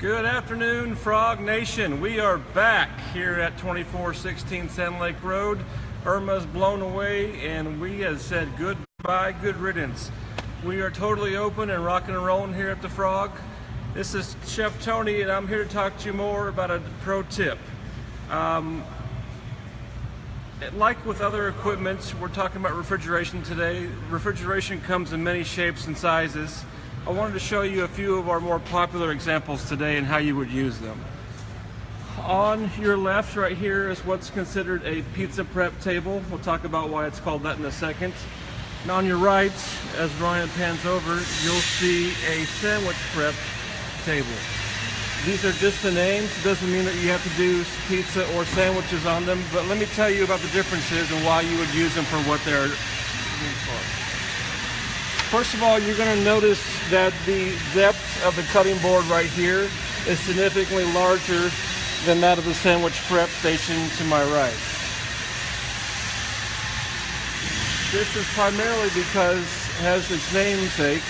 Good afternoon, Frog Nation. We are back here at 2416 Sand Lake Road. Irma's blown away and we have said goodbye, good riddance. We are totally open and rocking and rolling here at the Frog. This is Chef Tony and I'm here to talk to you more about a pro tip. Like with other equipment, we're talking about refrigeration today. Refrigeration comes in many shapes and sizes. I wanted to show you a few of our more popular examples today and how you would use them. On your left right here is what's considered a pizza prep table. We'll talk about why it's called that in a second. And on your right, as Ryan pans over, you'll see a sandwich prep table. These are just the names. It doesn't mean that you have to do pizza or sandwiches on them, but let me tell you about the differences and why you would use them for what they're used for. First of all, you're going to notice that the depth of the cutting board right here is significantly larger than that of the sandwich prep station to my right. This is primarily because, as its namesake,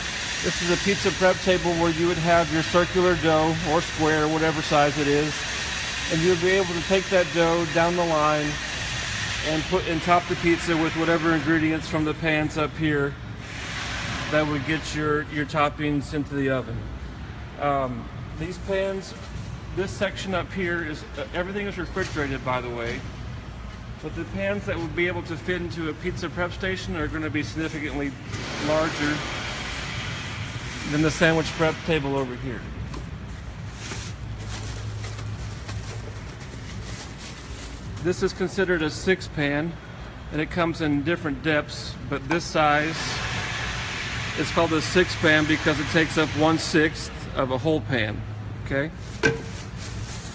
this is a pizza prep table where you would have your circular dough or square, whatever size it is, and you would be able to take that dough down the line and top the pizza with whatever ingredients from the pans up here that would get your toppings into the oven. These pans, this section up here is everything is refrigerated, by the way, but the pans that would be able to fit into a pizza prep station are going to be significantly larger than the sandwich prep table over here. This is considered a 6 pan and it comes in different depths, but this size, it's called a 6 pan because it takes up 1/6 of a whole pan. Okay.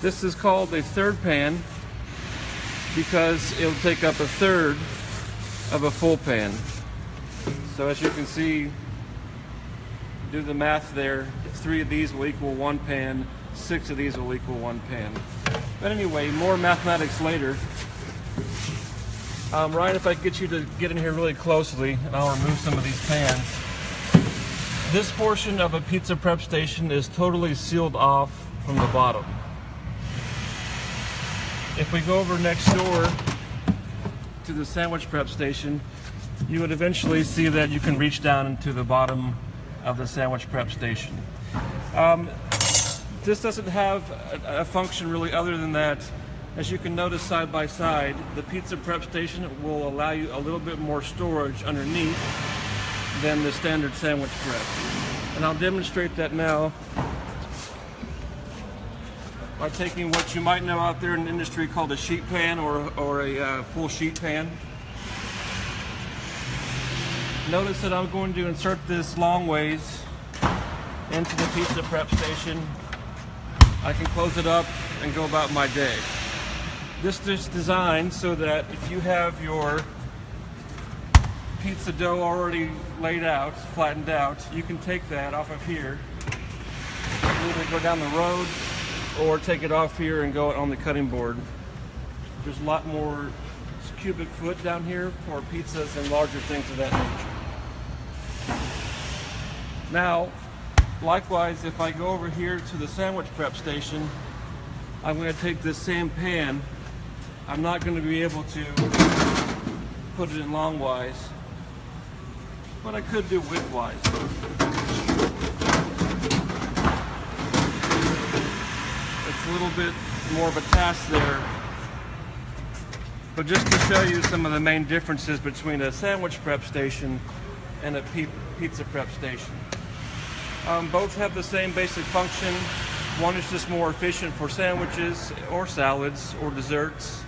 This is called a 3rd pan because it'll take up 1/3 of a full pan. So as you can see, do the math there. 3 of these will equal 1 pan. 6 of these will equal 1 pan. But anyway, more mathematics later. Ryan, if I could get you to get in here really closely, and I'll remove some of these pans. This portion of a pizza prep station is totally sealed off from the bottom. If we go over next door to the sandwich prep station, you would eventually see that you can reach down into the bottom of the sandwich prep station. This doesn't have a function really other than that. As you can notice side by side, the pizza prep station will allow you a little bit more storage underneath than the standard sandwich prep. And I'll demonstrate that now by taking what you might know out there in the industry called a sheet pan or a full sheet pan. Notice that I'm going to insert this long ways into the pizza prep station. I can close it up and go about my day. This is designed so that if you have your pizza dough already laid out, flattened out, you can take that off of here, either go down the road or take it off here and go on the cutting board. There's a lot more cubic foot down here for pizzas and larger things of that nature. Now, likewise, if I go over here to the sandwich prep station, I'm going to take this same pan. I'm not going to be able to put it in longwise, but I could do widthwise. It's a little bit more of a task there, but just to show you some of the main differences between a sandwich prep station and a pizza prep station. Both have the same basic function. One is just more efficient for sandwiches or salads or desserts.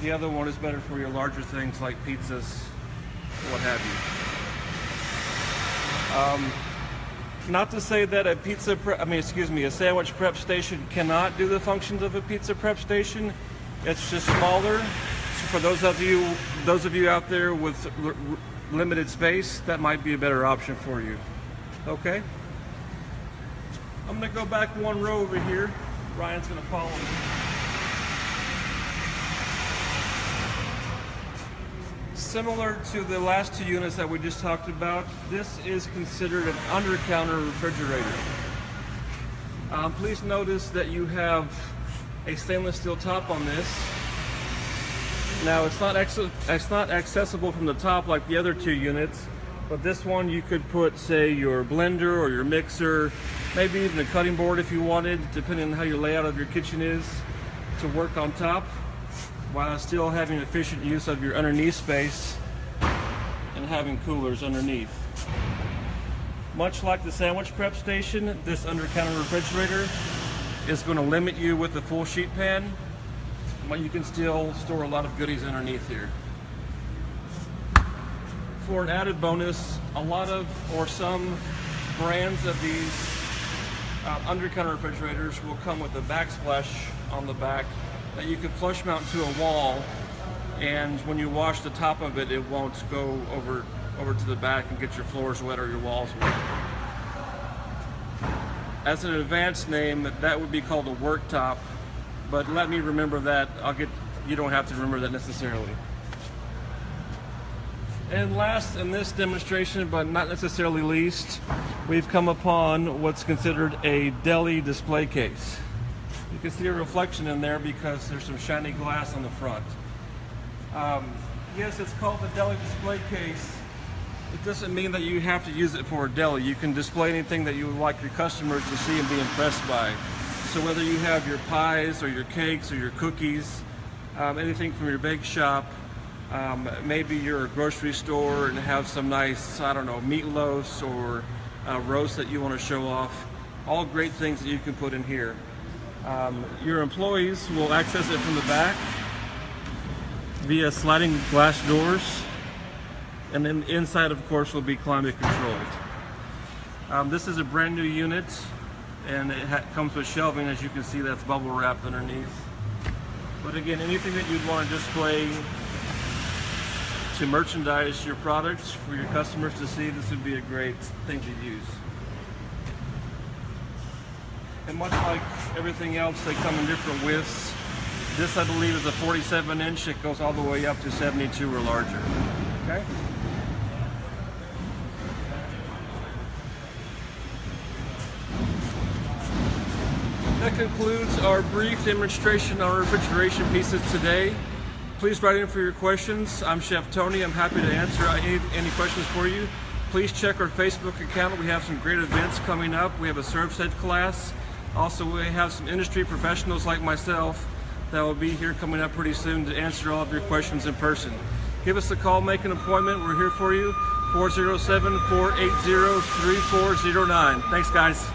The other one is better for your larger things like pizzas, what have you. Not to say that a sandwich prep station cannot do the functions of a pizza prep station. It's just smaller. For those of you out there with limited space, that might be a better option for you. Okay? I'm going to go back one row over here. Ryan's going to follow me. Similar to the last 2 units that we just talked about, this is considered an under-counter refrigerator. Please notice that you have a stainless steel top on this. Now it's not accessible from the top like the other two units, but this one you could put, say, your blender or your mixer, maybe even a cutting board if you wanted, depending on how your layout of your kitchen is, to work on top while still having efficient use of your underneath space and having coolers underneath. Much like the sandwich prep station, this under-counter refrigerator is going to limit you with the full sheet pan, but you can still store a lot of goodies underneath here. For an added bonus, some brands of these under-counter refrigerators will come with a backsplash on the back that you can flush mount to a wall, and when you wash the top of it, it won't go over to the back and get your floors wet or your walls wet. As an advanced name, that would be called a worktop, but let me remember that. You don't have to remember that necessarily. And last in this demonstration, but not necessarily least, we've come upon what's considered a Deli display case. You can see a reflection in there because there's some shiny glass on the front. Yes, it's called the Deli display case. It doesn't mean that you have to use it for a deli. You can display anything that you would like your customers to see and be impressed by. So whether you have your pies or your cakes or your cookies, anything from your bake shop, maybe you're a grocery store and have some nice, I don't know, meatloafs or roast that you want to show off. All great things that you can put in here. Your employees will access it from the back via sliding glass doors, and then inside, of course, will be climate controlled. This is a brand new unit, and it comes with shelving. As you can see, that's bubble wrapped underneath. But again, anything that you'd want to display to merchandise your products for your customers to see, this would be a great thing to use. And much like everything else, they come in different widths. This, I believe, is a 47-inch. It goes all the way up to 72 or larger. Okay? That concludes our brief demonstration on refrigeration pieces today. Please write in for your questions. I'm Chef Tony. I'm happy to answer any questions for you. Please check our Facebook account. We have some great events coming up. We have a serve-set class. Also, we have some industry professionals like myself that will be here coming up pretty soon to answer all of your questions in person. Give us a call, make an appointment. We're here for you. 407-480-3409. Thanks, guys.